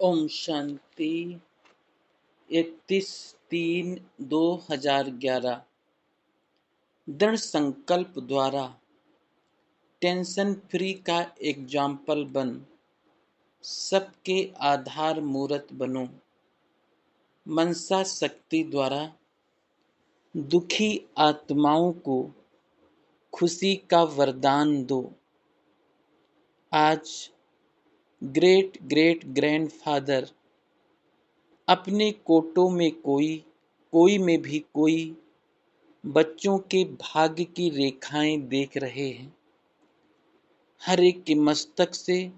ओम शांति। 31/3/2011 दृढ़ संकल्प द्वारा टेंशन फ्री का एग्जाम्पल बन सबके आधार मूरत बनो। मनसा शक्ति द्वारा दुखी आत्माओं को खुशी का वरदान दो। आज ग्रेट ग्रेट ग्रैंडफादर अपने कोटों में कोई में भी कोई बच्चों के भाग्य की रेखाएं देख रहे हैं। हर एक के मस्तक से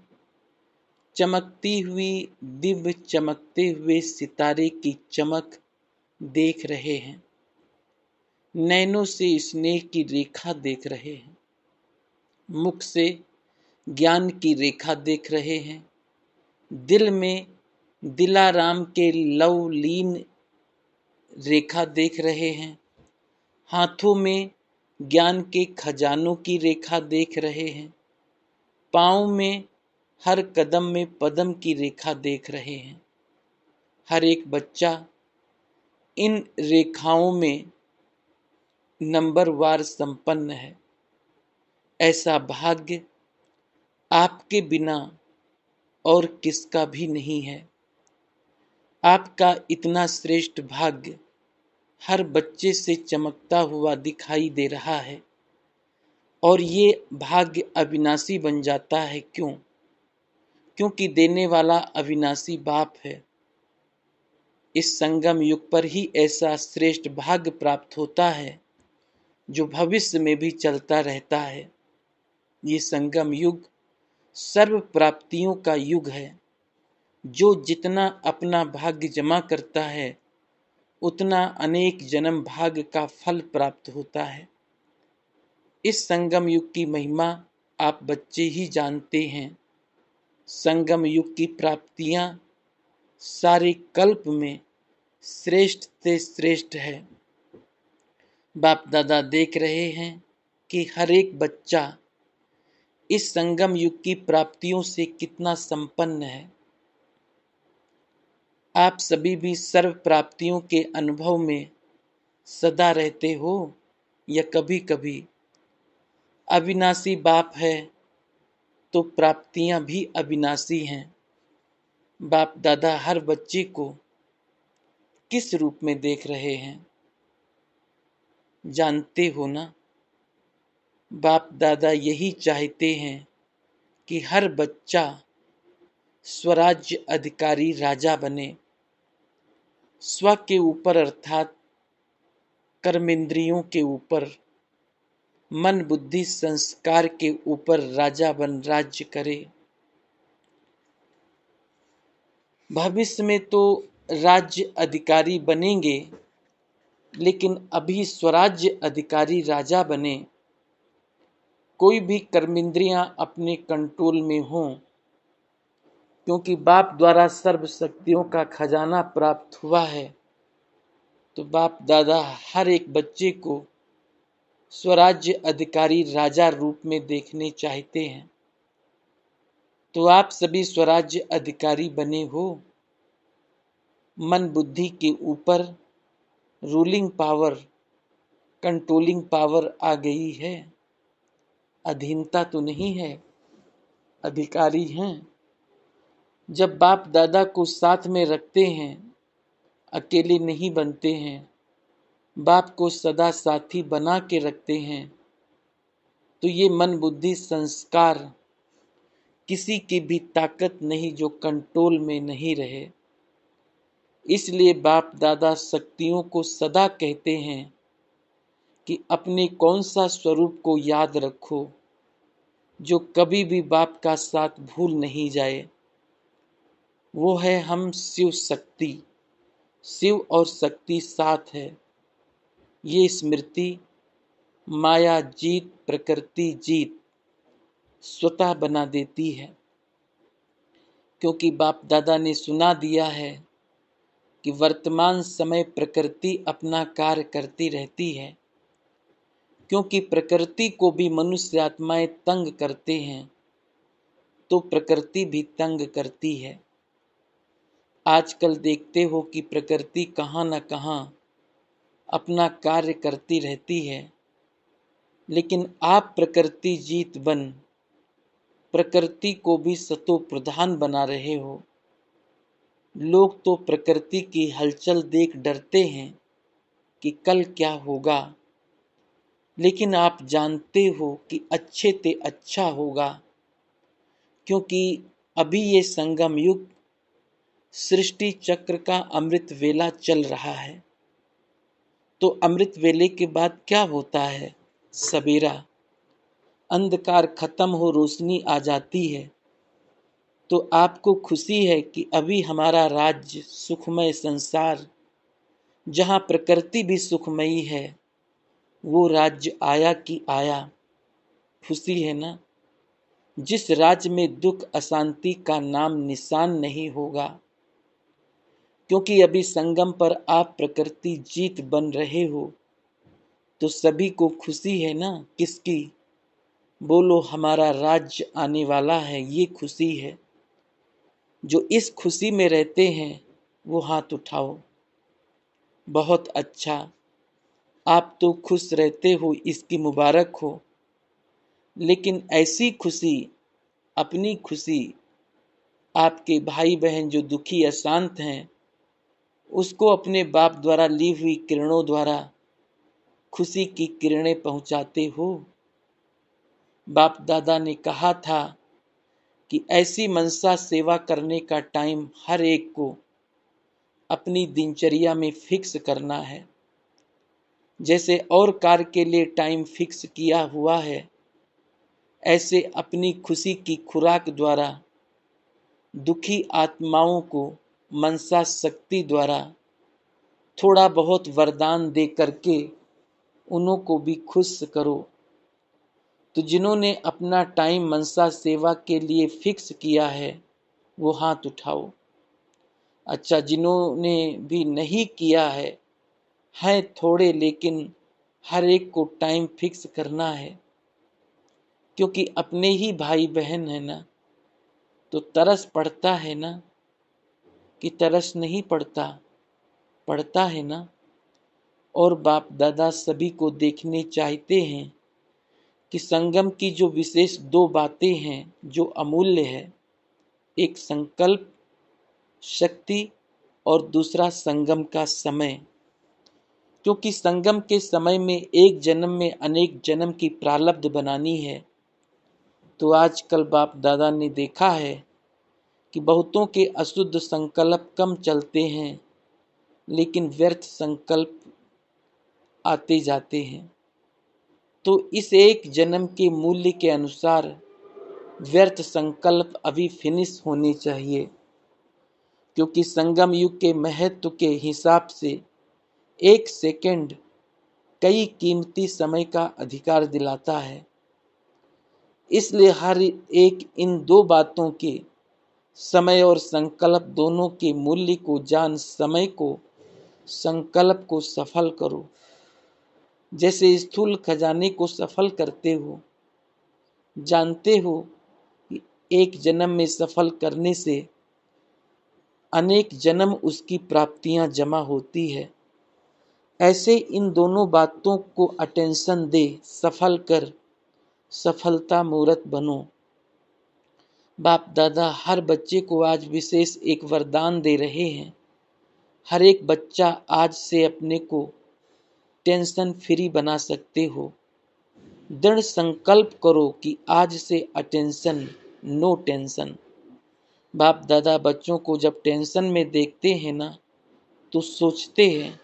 चमकती हुई दिव्य चमकते हुए सितारे की चमक देख रहे हैं। नैनों से स्नेह की रेखा देख रहे हैं। मुख से ज्ञान की रेखा देख रहे हैं। दिल में दिलाराम के लवलीन रेखा देख रहे हैं। हाथों में ज्ञान के खजानों की रेखा देख रहे हैं। पाँव में हर कदम में पद्म की रेखा देख रहे हैं। हर एक बच्चा इन रेखाओं में नंबरवार संपन्न है। ऐसा भाग्य आपके बिना और किसका भी नहीं है। आपका इतना श्रेष्ठ भाग्य हर बच्चे से चमकता हुआ दिखाई दे रहा है और ये भाग्य अविनाशी बन जाता है। क्यों? क्योंकि देने वाला अविनाशी बाप है। इस संगम युग पर ही ऐसा श्रेष्ठ भाग्य प्राप्त होता है जो भविष्य में भी चलता रहता है। ये संगम युग सर्व प्राप्तियों का युग है। जो जितना अपना भाग्य जमा करता है उतना अनेक जन्म भाग्य का फल प्राप्त होता है। इस संगम युग की महिमा आप बच्चे ही जानते हैं। संगम युग की प्राप्तियां सारे कल्प में श्रेष्ठ से श्रेष्ठ है। बाप दादा देख रहे हैं कि हर एक बच्चा इस संगम युग की प्राप्तियों से कितना संपन्न है। आप सभी भी सर्व प्राप्तियों के अनुभव में सदा रहते हो या कभी कभी? अविनाशी बाप है तो प्राप्तियां भी अविनाशी हैं। बाप दादा हर बच्चे को किस रूप में देख रहे हैं जानते हो ना? बाप दादा यही चाहते हैं कि हर बच्चा स्वराज्य अधिकारी राजा बने। स्व के ऊपर अर्थात कर्मेंद्रियों के ऊपर, मन बुद्धि संस्कार के ऊपर राजा बन राज्य करे। भविष्य में तो राज्य अधिकारी बनेंगे, लेकिन अभी स्वराज्य अधिकारी राजा बने। कोई भी कर्मेंद्रियां अपने कंट्रोल में हों, क्योंकि बाप द्वारा सर्व शक्तियों का खजाना प्राप्त हुआ है। तो बाप दादा हर एक बच्चे को स्वराज्य अधिकारी राजा रूप में देखने चाहते हैं। तो आप सभी स्वराज्य अधिकारी बने हो। मन बुद्धि के ऊपर रूलिंग पावर, कंट्रोलिंग पावर आ गई है। अधीनता तो नहीं है, अधिकारी हैं। जब बाप दादा को साथ में रखते हैं, अकेले नहीं बनते हैं, बाप को सदा साथी बना के रखते हैं, तो ये मन बुद्धि संस्कार किसी की भी ताकत नहीं जो कंट्रोल में नहीं रहे। इसलिए बाप दादा शक्तियों को सदा कहते हैं कि अपने कौन सा स्वरूप को याद रखो जो कभी भी बाप का साथ भूल नहीं जाए। वो है हम शिव शक्ति। शिव और शक्ति साथ है। ये स्मृति माया जीत प्रकृति जीत स्वतः बना देती है। क्योंकि बाप दादा ने सुना दिया है कि वर्तमान समय प्रकृति अपना कार्य करती रहती है। क्योंकि प्रकृति को भी मनुष्य आत्माएं तंग करते हैं, तो प्रकृति भी तंग करती है। आजकल देखते हो कि प्रकृति कहाँ न कहाँ अपना कार्य करती रहती है, लेकिन आप प्रकृति जीत बन प्रकृति को भी सतो प्रधान बना रहे हो। लोग तो प्रकृति की हलचल देख डरते हैं कि कल क्या होगा, लेकिन आप जानते हो कि अच्छे ते अच्छा होगा, क्योंकि अभी ये संगम युग सृष्टि चक्र का अमृत वेला चल रहा है। तो अमृत वेले के बाद क्या होता है? सवेरा, अंधकार खत्म हो रोशनी आ जाती है। तो आपको खुशी है कि अभी हमारा राज्य सुखमय संसार, जहाँ प्रकृति भी सुखमयी है, वो राज्य आया कि आया। खुशी है ना? जिस राज्य में दुख अशांति का नाम निशान नहीं होगा, क्योंकि अभी संगम पर आप प्रकृति जीत बन रहे हो। तो सभी को खुशी है ना? किसकी? बोलो, हमारा राज्य आने वाला है, ये खुशी है। जो इस खुशी में रहते हैं वो हाथ उठाओ। बहुत अच्छा, आप तो खुश रहते हो, इसकी मुबारक हो। लेकिन ऐसी खुशी, अपनी खुशी, आपके भाई बहन जो दुखी अशांत हैं, उसको अपने बाप द्वारा ली हुई किरणों द्वारा खुशी की किरणें पहुंचाते हो। बाप दादा ने कहा था कि ऐसी मनसा सेवा करने का टाइम हर एक को अपनी दिनचर्या में फिक्स करना है। जैसे और कार्य के लिए टाइम फिक्स किया हुआ है, ऐसे अपनी खुशी की खुराक द्वारा दुखी आत्माओं को मनसा शक्ति द्वारा थोड़ा बहुत वरदान दे करके उन्हों को भी खुश करो। तो जिन्होंने अपना टाइम मनसा सेवा के लिए फिक्स किया है वो हाथ उठाओ। अच्छा, जिन्होंने भी नहीं किया है थोड़े, लेकिन हर एक को टाइम फिक्स करना है, क्योंकि अपने ही भाई बहन है ना, तो तरस पड़ता है ना, कि तरस नहीं पड़ता? पड़ता है ना। और बाप दादा सभी को देखने चाहते हैं कि संगम की जो विशेष दो बातें हैं जो अमूल्य है, एक संकल्प शक्ति और दूसरा संगम का समय। क्योंकि संगम के समय में एक जन्म में अनेक जन्म की प्रारब्ध बनानी है। तो आजकल बाप दादा ने देखा है कि बहुतों के अशुद्ध संकल्प कम चलते हैं, लेकिन व्यर्थ संकल्प आते जाते हैं। तो इस एक जन्म के मूल्य के अनुसार व्यर्थ संकल्प अभी फिनिश होने चाहिए, क्योंकि संगम युग के महत्व के हिसाब से एक सेकंड कई कीमती समय का अधिकार दिलाता है। इसलिए हर एक इन दो बातों के, समय और संकल्प दोनों के मूल्य को जान समय को, संकल्प को सफल करो। जैसे स्थूल खजाने को सफल करते हो, जानते हो कि एक जन्म में सफल करने से अनेक जन्म उसकी प्राप्तियां जमा होती है। ऐसे इन दोनों बातों को अटेंशन दे, सफल कर, सफलता मूर्त बनो। बाप दादा हर बच्चे को आज विशेष एक वरदान दे रहे हैं। हर एक बच्चा आज से अपने को टेंशन फ्री बना सकते हो। दृढ़ संकल्प करो कि आज से अटेंशन, नो टेंशन। बाप दादा बच्चों को जब टेंशन में देखते हैं ना, तो सोचते हैं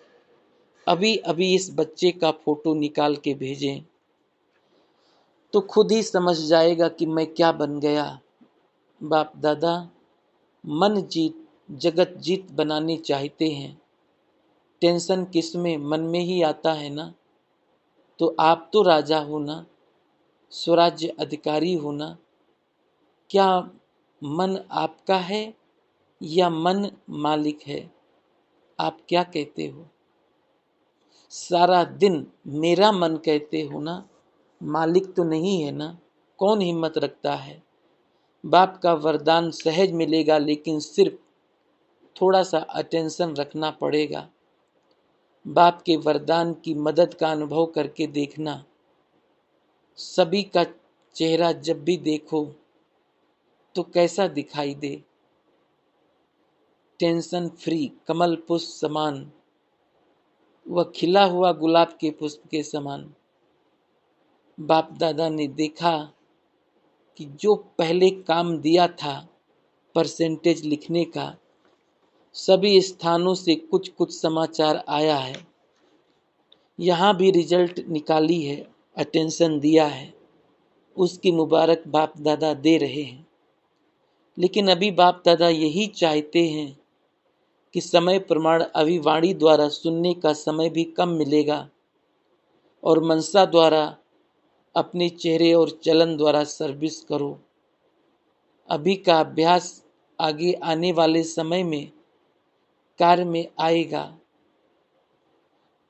अभी अभी इस बच्चे का फोटो निकाल के भेजें, तो खुद ही समझ जाएगा कि मैं क्या बन गया। बाप दादा मन जीत जगत जीत बनाने चाहते हैं। टेंशन किस में? मन में ही आता है ना। तो आप तो राजा हो ना, स्वराज्य अधिकारी हो ना। क्या मन आपका है या मन मालिक है? आप क्या कहते हो? सारा दिन मेरा मन कहते हो ना, मालिक तो नहीं है ना। कौन हिम्मत रखता है? बाप का वरदान सहज मिलेगा, लेकिन सिर्फ थोड़ा सा अटेंशन रखना पड़ेगा। बाप के वरदान की मदद का अनुभव करके देखना। सभी का चेहरा जब भी देखो तो कैसा दिखाई दे, टेंशन फ्री, कमल पुष्प समान, वह खिला हुआ गुलाब के पुष्प के समान। बाप दादा ने देखा कि जो पहले काम दिया था परसेंटेज लिखने का, सभी स्थानों से कुछ कुछ समाचार आया है। यहाँ भी रिजल्ट निकाली है, अटेंशन दिया है, उसकी मुबारक बाप दादा दे रहे हैं। लेकिन अभी बाप दादा यही चाहते हैं कि समय प्रमाण अभी वाणी द्वारा सुनने का समय भी कम मिलेगा और मनसा द्वारा अपने चेहरे और चलन द्वारा सर्विस करो। अभी का अभ्यास आगे आने वाले समय में कार्य में आएगा।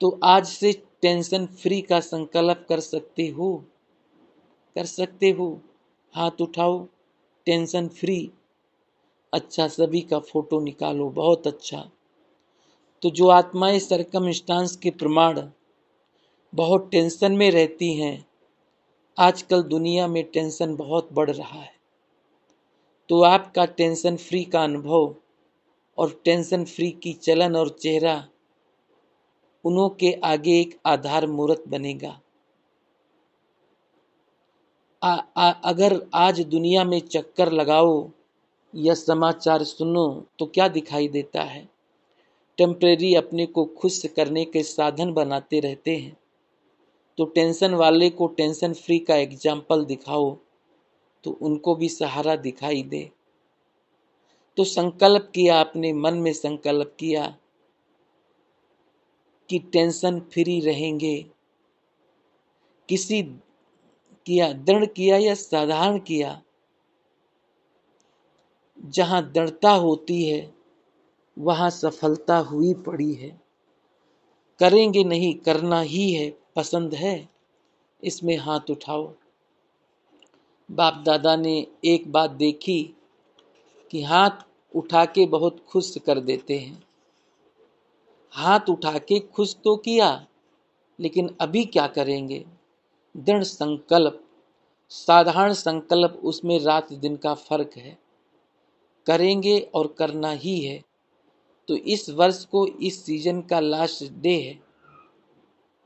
तो आज से टेंशन फ्री का संकल्प कर सकते हो, कर सकते हो। हाथ उठाओ, टेंशन फ्री। अच्छा, सभी का फोटो निकालो, बहुत अच्छा। तो जो आत्माएं सरकमस्टांस के प्रमाण बहुत टेंशन में रहती हैं, आजकल दुनिया में टेंशन बहुत बढ़ रहा है, तो आपका टेंशन फ्री का अनुभव और टेंशन फ्री की चलन और चेहरा उन्हों के आगे एक आधार मूर्त बनेगा। अगर आज दुनिया में चक्कर लगाओ या समाचार सुनो तो क्या दिखाई देता है? टेम्परेरी अपने को खुश करने के साधन बनाते रहते हैं। तो टेंशन वाले को टेंशन फ्री का एग्जाम्पल दिखाओ तो उनको भी सहारा दिखाई दे। तो संकल्प किया, अपने मन में संकल्प किया कि टेंशन फ्री रहेंगे। किसी किया, दृढ़ किया या साधारण किया, जहां दृढ़ता होती है वहां सफलता हुई पड़ी है। करेंगे नहीं, करना ही है, पसंद है, इसमें हाथ उठाओ। बाप दादा ने एक बात देखी कि हाथ उठा के बहुत खुश कर देते हैं। हाथ उठा के खुश तो किया, लेकिन अभी क्या करेंगे? दृढ़ संकल्प, साधारण संकल्प, उसमें रात दिन का फर्क है। करेंगे और करना ही है। तो इस वर्ष को, इस सीजन का लास्ट डे है,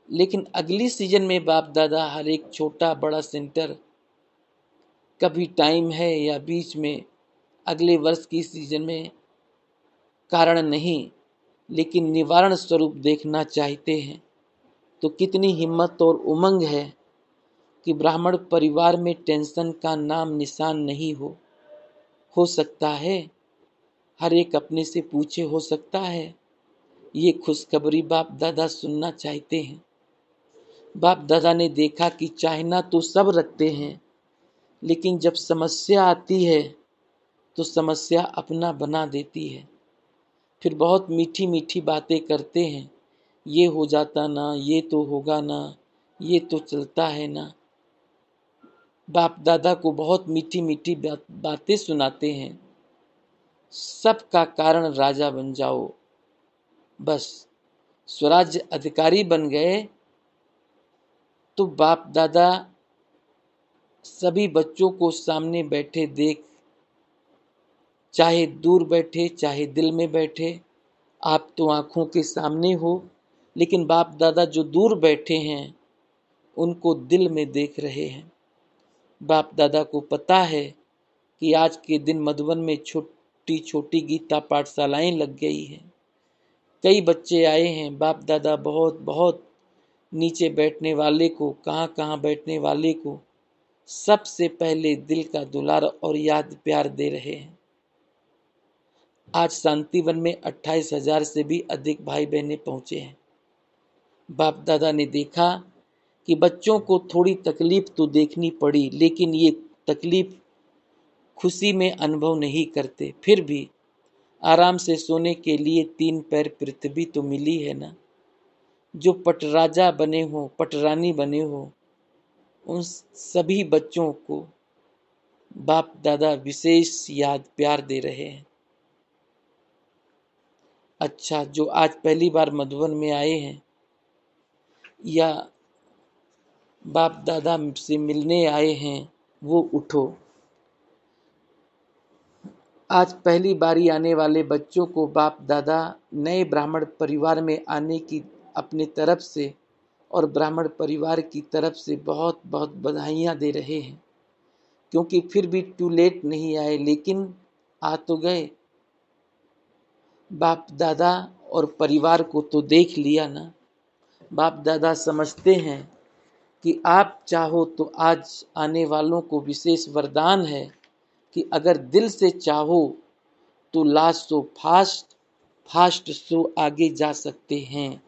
लेकिन अगली सीजन में बाप दादा हर एक छोटा बड़ा सेंटर, कभी टाइम है या बीच में अगले वर्ष की सीजन में, कारण नहीं लेकिन निवारण स्वरूप देखना चाहते हैं। तो कितनी हिम्मत और उमंग है कि ब्राह्मण परिवार में टेंशन का नाम निशान नहीं हो सकता है। हर एक अपने से पूछे, हो सकता है? ये खुशखबरी बाप दादा सुनना चाहते हैं। बाप दादा ने देखा कि चाहना तो सब रखते हैं, लेकिन जब समस्या आती है तो समस्या अपना बना देती है। फिर बहुत मीठी मीठी बातें करते हैं, ये हो जाता ना, ये तो होगा ना, ये तो चलता है ना। बाप दादा को बहुत मीठी मीठी बातें सुनाते हैं। सब का कारण राजा बन जाओ, बस स्वराज्य अधिकारी बन गए तो बाप दादा सभी बच्चों को सामने बैठे देख, चाहे दूर बैठे चाहे दिल में बैठे, आप तो आंखों के सामने हो, लेकिन बाप दादा जो दूर बैठे हैं उनको दिल में देख रहे हैं। बाप दादा को पता है कि आज के दिन मधुबन में छोटी छोटी गीता पाठशालाएं लग गई हैं। कई बच्चे आए हैं। बाप दादा बहुत बहुत नीचे बैठने वाले को, कहाँ कहाँ बैठने वाले को सबसे पहले दिल का दुलार और याद प्यार दे रहे हैं। आज शांतिवन में 28,000 से भी अधिक भाई बहनें पहुंचे हैं। बाप दादा ने देखा कि बच्चों को थोड़ी तकलीफ तो देखनी पड़ी, लेकिन ये तकलीफ खुशी में अनुभव नहीं करते। फिर भी आराम से सोने के लिए 3 पैर पृथ्वी तो मिली है ना। जो पटराजा बने हो, पटरानी बने हो, उन सभी बच्चों को बाप दादा विशेष याद प्यार दे रहे हैं। अच्छा, जो आज पहली बार मधुबन में आए हैं या बाप दादा से मिलने आए हैं, वो उठो। आज पहली बारी आने वाले बच्चों को बाप दादा नए ब्राह्मण परिवार में आने की अपनी तरफ से और ब्राह्मण परिवार की तरफ से बहुत बहुत बधाइयाँ दे रहे हैं, क्योंकि फिर भी टू लेट नहीं आए, लेकिन आ तो गए। बाप दादा और परिवार को तो देख लिया ना। बाप दादा समझते हैं कि आप चाहो तो आज आने वालों को विशेष वरदान है कि अगर दिल से चाहो तो last so fast, fast so आगे जा सकते हैं।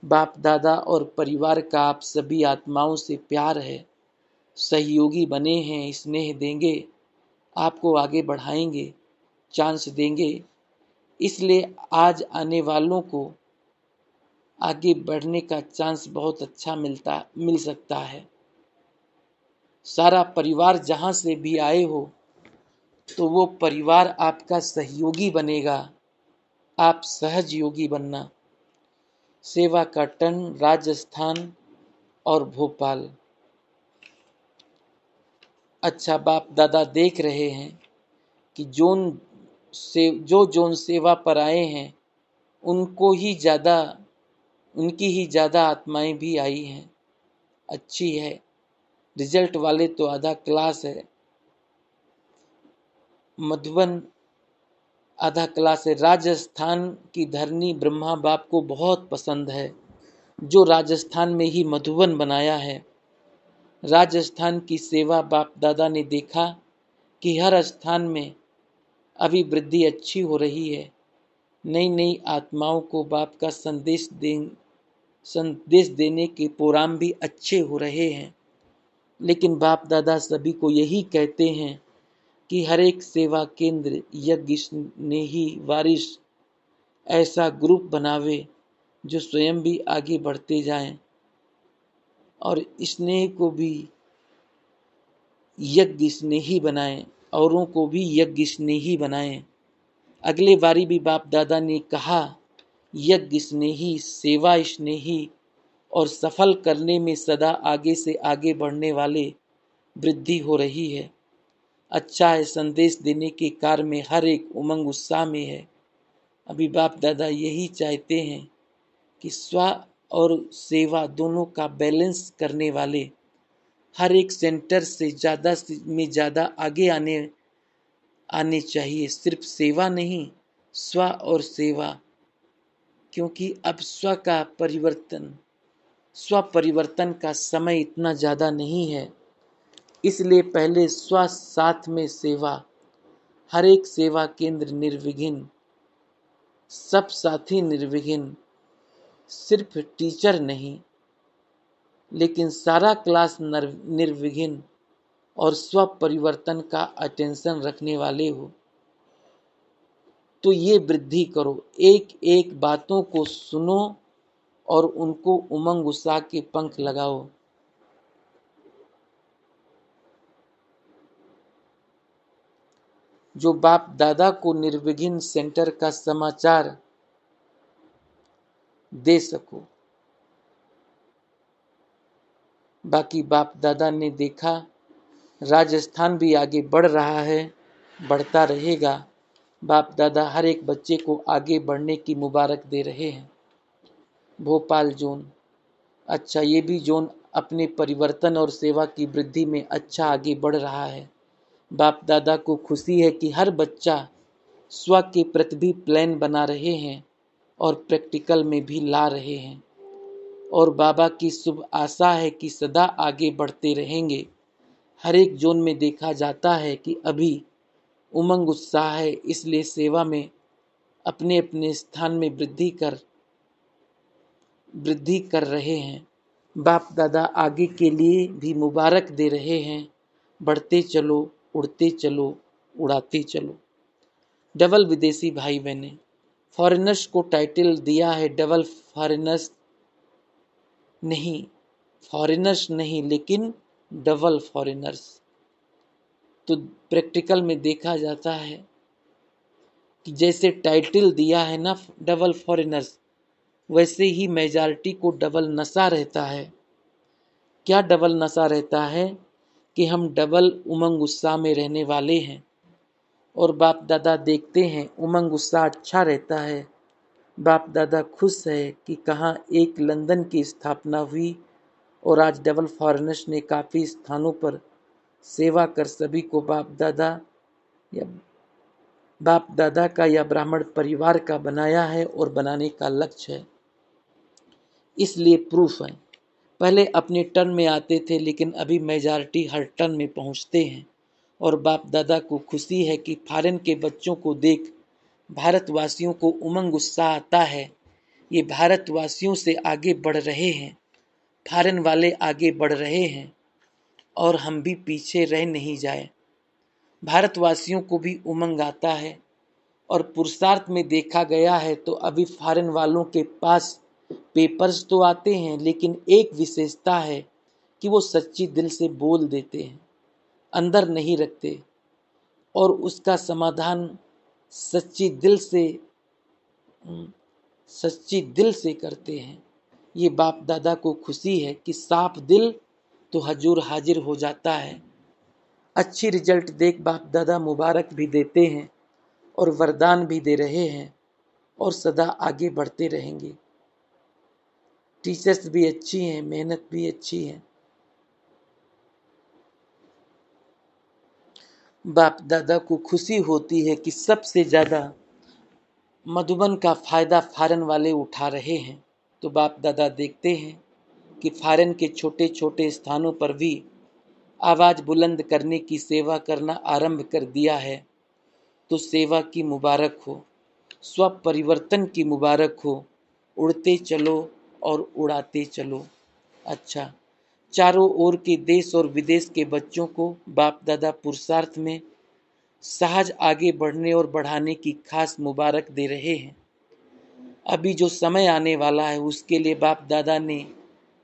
बाप दादा और परिवार का आप सभी आत्माओं से प्यार है, सहयोगी बने हैं, स्नेह देंगे, आपको आगे बढ़ाएंगे, चांस देंगे। इसलिए आज आने वालों को आगे बढ़ने का चांस बहुत अच्छा मिल सकता है। सारा परिवार जहाँ से भी आए हो तो वो परिवार आपका सहयोगी बनेगा, आप सहज योगी बनना। सेवा का टन राजस्थान और भोपाल। अच्छा, बाप दादा देख रहे हैं कि जोन सेवा पर आए हैं उनको ही ज़्यादा उनकी ही ज़्यादा आत्माएं भी आई हैं। अच्छी है, रिजल्ट वाले तो आधा क्लास है। मधुबन आधा क्लास है। राजस्थान की धरनी ब्रह्मा बाप को बहुत पसंद है, जो राजस्थान में ही मधुबन बनाया है। राजस्थान की सेवा बाप दादा ने देखा कि हर स्थान में अभी वृद्धि अच्छी हो रही है। नई नई आत्माओं को बाप का संदेश देने के प्रोग्राम भी अच्छे हो रहे हैं। लेकिन बाप दादा सभी को यही कहते हैं कि हर एक सेवा केंद्र यज्ञ स्नेही वारिस ऐसा ग्रुप बनावे जो स्वयं भी आगे बढ़ते जाएं और स्नेह को भी यज्ञ स्नेही बनाएं, औरों को भी यज्ञ स्नेही बनाएं। अगले बारी भी बाप दादा ने कहा, यज्ञ स्नेही, सेवा स्नेही और सफल करने में सदा आगे से आगे बढ़ने वाले वृद्धि हो रही है। अच्छा है, संदेश देने के कार्य में हर एक उमंग उत्साह में है। अभी बाप दादा यही चाहते हैं कि स्व और सेवा दोनों का बैलेंस करने वाले हर एक सेंटर से ज़्यादा में ज़्यादा आगे आने चाहिए। सिर्फ सेवा नहीं, स्व और सेवा, क्योंकि अब स्व परिवर्तन का समय इतना ज़्यादा नहीं है। इसलिए पहले स्व, साथ में सेवा। हर एक सेवा केंद्र निर्विघ्न, सब साथी निर्विघ्न, सिर्फ टीचर नहीं लेकिन सारा क्लास निर्विघ्न और स्व परिवर्तन का अटेंशन रखने वाले हो। तो ये वृद्धि करो, एक एक बातों को सुनो और उनको उमंग उत्साह के पंख लगाओ। जो बाप दादा को निर्विघ्न सेंटर का समाचार दे सको। बाकी बाप दादा ने देखा राजस्थान भी आगे बढ़ रहा है, बढ़ता रहेगा। बाप दादा हर एक बच्चे को आगे बढ़ने की मुबारक दे रहे हैं। भोपाल जोन, अच्छा, ये भी जोन अपने परिवर्तन और सेवा की वृद्धि में अच्छा आगे बढ़ रहा है। बाप दादा को खुशी है कि हर बच्चा स्व के प्रति भी प्लान बना रहे हैं और प्रैक्टिकल में भी ला रहे हैं। और बाबा की शुभ आशा है कि सदा आगे बढ़ते रहेंगे। हर एक जोन में देखा जाता है कि अभी उमंग उत्साह है, इसलिए सेवा में अपने अपने स्थान में वृद्धि कर रहे हैं। बाप दादा आगे के लिए भी मुबारक दे रहे हैं। बढ़ते चलो, उड़ते चलो, उड़ाते चलो। डबल विदेशी भाई बहने, फॉरेनर्स को टाइटल दिया है डबल फॉरेनर्स नहीं लेकिन डबल फॉरेनर्स। तो प्रैक्टिकल में देखा जाता है कि जैसे टाइटल दिया है ना डबल फॉरेनर्स, वैसे ही मेजॉरिटी को डबल नशा रहता है। क्या डबल नशा रहता है कि हम डबल उमंग उत्साह में रहने वाले हैं। और बाप दादा देखते हैं उमंग उत्साह अच्छा रहता है। बाप दादा खुश है कि कहाँ एक लंदन की स्थापना हुई और आज डबल फॉरेनर्स ने काफ़ी स्थानों पर सेवा कर सभी को या बाप दादा का या ब्राह्मण परिवार का बनाया है और बनाने का लक्ष्य है। इसलिए प्रूफ है। पहले अपने टर्न में आते थे लेकिन अभी मेजॉरिटी हर टर्न में पहुंचते हैं। और बाप दादा को खुशी है कि फॉरेन के बच्चों को देख भारतवासियों को उमंग उत्साह आता है। ये भारतवासियों से आगे बढ़ रहे हैं, फॉरेन वाले आगे बढ़ रहे हैं और हम भी पीछे रह नहीं जाए। भारतवासियों को भी उमंग आता है और पुरुषार्थ में देखा गया है तो अभी फॉरेन वालों के पास पेपर्स तो आते हैं लेकिन एक विशेषता है कि वो सच्ची दिल से बोल देते हैं, अंदर नहीं रखते और उसका समाधान सच्ची दिल से सच्ची दिल से करते हैं। ये बाप दादा को खुशी है कि साफ दिल तो हजूर हाजिर हो जाता है। अच्छी रिजल्ट देख बाप दादा मुबारक भी देते हैं और वरदान भी दे रहे हैं और सदा आगे बढ़ते रहेंगे। टीचर्स भी अच्छी हैं, मेहनत भी अच्छी है। बाप दादा को खुशी होती है कि सबसे ज़्यादा मधुबन का फायदा फॉरेन वाले उठा रहे हैं। तो बाप दादा देखते हैं कि फॉरेन के छोटे छोटे स्थानों पर भी आवाज़ बुलंद करने की सेवा करना आरंभ कर दिया है। तो सेवा की मुबारक हो, स्व परिवर्तन की मुबारक हो। उड़ते चलो और उड़ाते चलो। अच्छा, चारों ओर के देश और विदेश के बच्चों को बाप दादा पुरुषार्थ में सहज आगे बढ़ने और बढ़ाने की खास मुबारक दे रहे हैं। अभी जो समय आने वाला है उसके लिए बाप दादा ने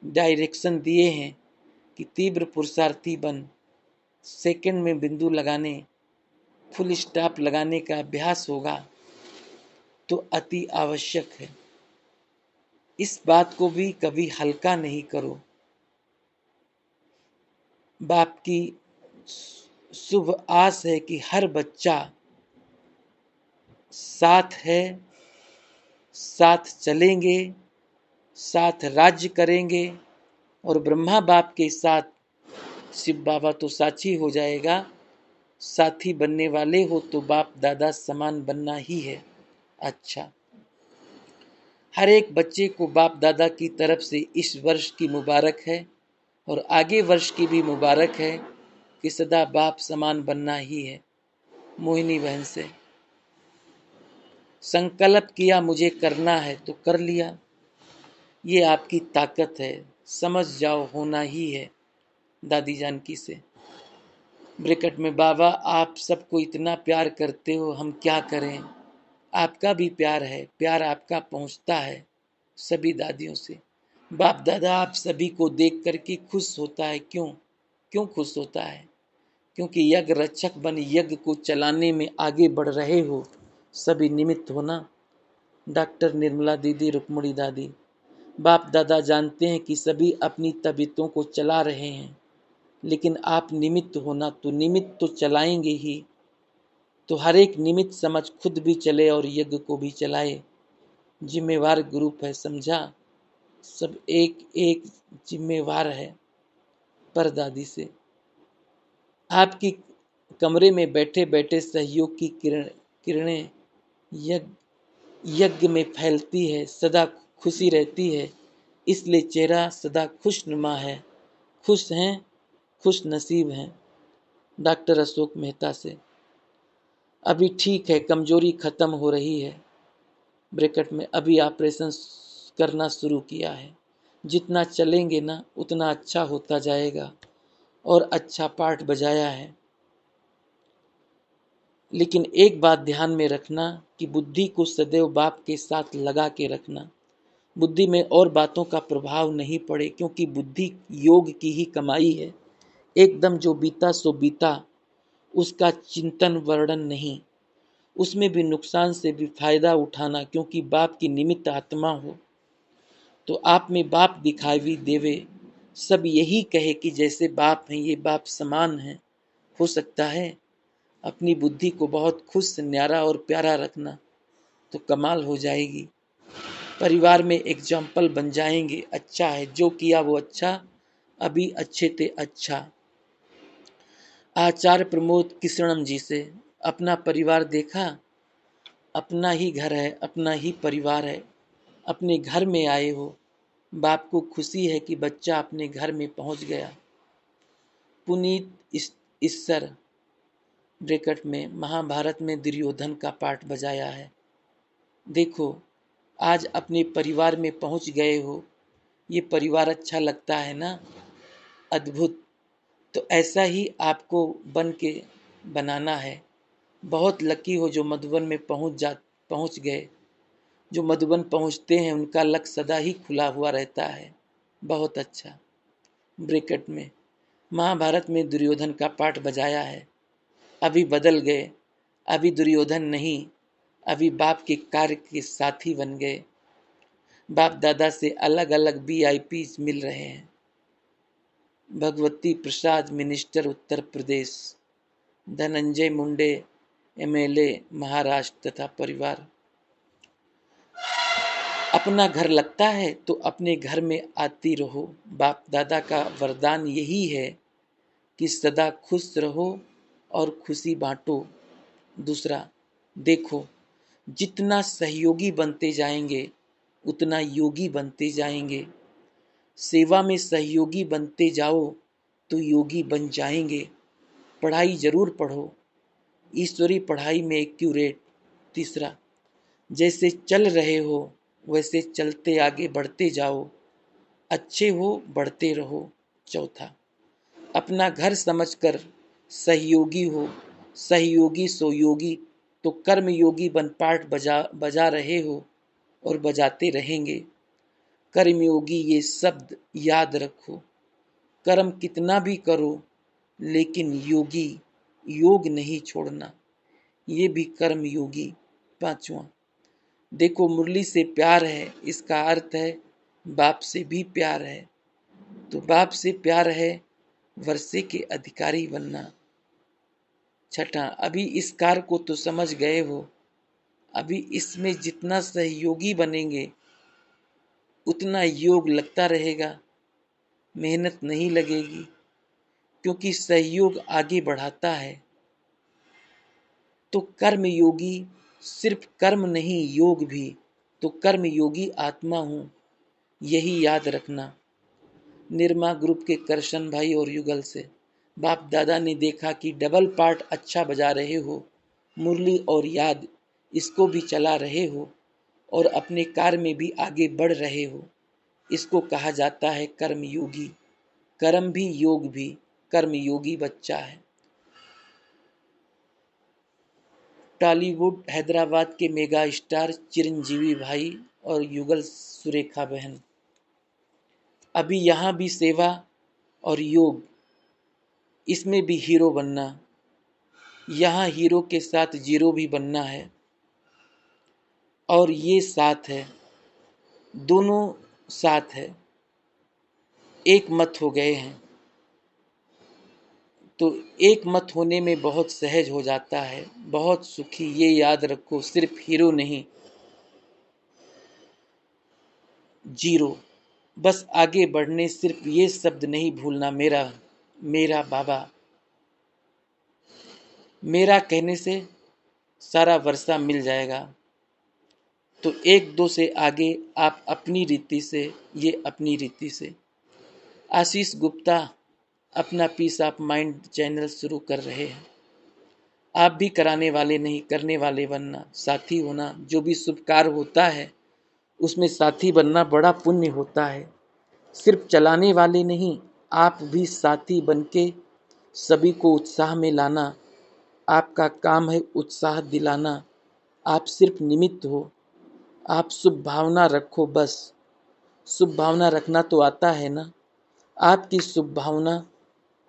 डायरेक्शन दिए हैं कि तीव्र पुरुषार्थी बन, सेकंड में बिंदु लगाने, फुल स्टॉप लगाने का अभ्यास होगा तो अति आवश्यक है। इस बात को भी कभी हल्का नहीं करो। बाप की शुभ आस है कि हर बच्चा साथ है, साथ चलेंगे, साथ राज्य करेंगे और ब्रह्मा बाप के साथ शिव बाबा तो साक्षी हो जाएगा। साथी बनने वाले हो तो बाप दादा समान बनना ही है। अच्छा, हर एक बच्चे को बाप दादा की तरफ से इस वर्ष की मुबारक है और आगे वर्ष की भी मुबारक है कि सदा बाप समान बनना ही है। मोहिनी बहन से संकल्प किया मुझे करना है तो कर लिया, ये आपकी ताकत है, समझ जाओ होना ही है। दादी जानकी से ब्रैकेट में बाबा आप सबको इतना प्यार करते हो, हम क्या करें। आपका भी प्यार है, प्यार आपका पहुंचता है सभी दादियों से। बाप दादा आप सभी को देख करके खुश होता है। क्यों क्यों खुश होता है? क्योंकि यज्ञ रक्षक बन यज्ञ को चलाने में आगे बढ़ रहे हो, सभी निमित्त हो ना। डॉक्टर निर्मला दीदी, रुक्मणी दादी, बाप दादा जानते हैं कि सभी अपनी तबीयतों को चला रहे हैं लेकिन आप निमित्त हो ना, तो निमित्त तो चलाएंगे ही। तो हर एक निमित्त समझ खुद भी चले और यज्ञ को भी चलाए। जिम्मेवार ग्रुप है, समझा? सब एक एक जिम्मेवार है। परदादी से आपकी कमरे में बैठे बैठे सहयोग की किरणें यज्ञ में फैलती है, सदा खुशी रहती है, इसलिए चेहरा सदा खुशनुमा है। खुश हैं, खुश नसीब हैं। डॉक्टर अशोक मेहता से अभी ठीक है, कमजोरी खत्म हो रही है। ब्रैकेट में अभी ऑपरेशन करना शुरू किया है। जितना चलेंगे ना उतना अच्छा होता जाएगा और अच्छा पार्ट बजाया है। लेकिन एक बात ध्यान में रखना कि बुद्धि को सदैव बाप के साथ लगा के रखना। बुद्धि में और बातों का प्रभाव नहीं पड़े क्योंकि बुद्धि योग की ही कमाई है। एकदम जो बीता सो बीता, उसका चिंतन वर्णन नहीं। उसमें भी नुकसान से भी फायदा उठाना, क्योंकि बाप की निमित्त आत्मा हो तो आप में बाप दिखाई देवे, सब यही कहे कि जैसे बाप हैं, ये बाप समान हैं। हो सकता है अपनी बुद्धि को बहुत खुश, न्यारा और प्यारा रखना तो कमाल हो जाएगी। परिवार में एग्जाम्पल बन जाएंगे। अच्छा है, जो किया वो अच्छा, अभी अच्छे थे अच्छा। आचार्य प्रमोद किशनम जी से, अपना परिवार देखा, अपना ही घर है, अपना ही परिवार है। अपने घर में आए हो, बाप को खुशी है कि बच्चा अपने घर में पहुंच गया। पुनीत ईश्वर ब्रैकेट में महाभारत में दुर्योधन का पाठ बजाया है। देखो, आज अपने परिवार में पहुंच गए हो, ये परिवार अच्छा लगता है ना, अद्भुत। तो ऐसा ही आपको बन के बनाना है। बहुत लकी हो जो मधुबन में पहुंच गए। जो मधुबन पहुंचते हैं उनका लक सदा ही खुला हुआ रहता है। बहुत अच्छा। ब्रैकेट में महाभारत में दुर्योधन का पाठ बजाया है। अभी बदल गए, अभी दुर्योधन नहीं, अभी बाप के कार्य के साथी बन गए। बाप दादा से अलग अलग VIP मिल रहे हैं। भगवती प्रसाद मिनिस्टर उत्तर प्रदेश, धनंजय मुंडे MLA महाराष्ट्र तथा परिवार। अपना घर लगता है तो अपने घर में आती रहो। बाप दादा का वरदान यही है कि सदा खुश रहो और खुशी बांटो। दूसरा, देखो, जितना सहयोगी बनते जाएंगे उतना योगी बनते जाएंगे। सेवा में सहयोगी बनते जाओ तो योगी बन जाएंगे। पढ़ाई जरूर पढ़ो, ईश्वरी पढ़ाई में एक्यूरेट। तीसरा, जैसे चल रहे हो वैसे चलते आगे बढ़ते जाओ, अच्छे हो बढ़ते रहो। चौथा, अपना घर समझकर सहयोगी हो, सहयोगी सो योगी। तो कर्म योगी बन पाठ बजा रहे हो और बजाते रहेंगे। कर्मयोगी ये शब्द याद रखो। कर्म कितना भी करो लेकिन योगी योग नहीं छोड़ना, ये भी कर्म योगी। पांचवा, देखो, मुरली से प्यार है, इसका अर्थ है बाप से भी प्यार है। तो बाप से प्यार है, वर्षे के अधिकारी बनना। छठा, अभी इस कार्य को तो समझ गए हो, अभी इसमें जितना सहयोगी बनेंगे उतना योग लगता रहेगा, मेहनत नहीं लगेगी, क्योंकि सहयोग आगे बढ़ाता है। तो कर्म योगी सिर्फ कर्म नहीं, योग भी। तो कर्म योगी आत्मा हूँ, यही याद रखना। निर्मा ग्रुप के करशन भाई और युगल से, बाप दादा ने देखा कि डबल पार्ट अच्छा बजा रहे हो, मुरली और याद इसको भी चला रहे हो और अपने कार्य में भी आगे बढ़ रहे हो। इसको कहा जाता है कर्म योगी। कर्म भी योग भी, कर्म योगी बच्चा है। टॉलीवुड हैदराबाद के मेगा स्टार चिरंजीवी भाई और युगल सुरेखा बहन, अभी यहाँ भी सेवा और योग, इसमें भी हीरो बनना। यहाँ हीरो के साथ जीरो भी बनना है और ये साथ है, दोनों साथ है, एक मत हो गए हैं। तो एक मत होने में बहुत सहज हो जाता है, बहुत सुखी। ये याद रखो, सिर्फ हीरो नहीं, जीरो। बस आगे बढ़ने सिर्फ ये शब्द नहीं भूलना, मेरा, मेरा बाबा। मेरा कहने से सारा वर्षा मिल जाएगा। तो एक दो से आगे आप अपनी रीति से, ये अपनी रीति से। आशीष गुप्ता अपना पीस ऑफ माइंड चैनल शुरू कर रहे हैं। आप भी कराने वाले नहीं, करने वाले बनना, साथी होना। जो भी शुभ कार्य होता है उसमें साथी बनना बड़ा पुण्य होता है। सिर्फ चलाने वाले नहीं, आप भी साथी बनके सभी को उत्साह में लाना। आपका काम है उत्साह दिलाना, आप सिर्फ निमित्त हो। आप शुभ भावना रखो बस। शुभ भावना रखना तो आता है ना। आपकी शुभ भावना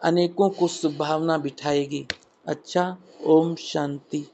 अनेकों को शुभ भावना बिठाएगी। अच्छा, ओम शांति।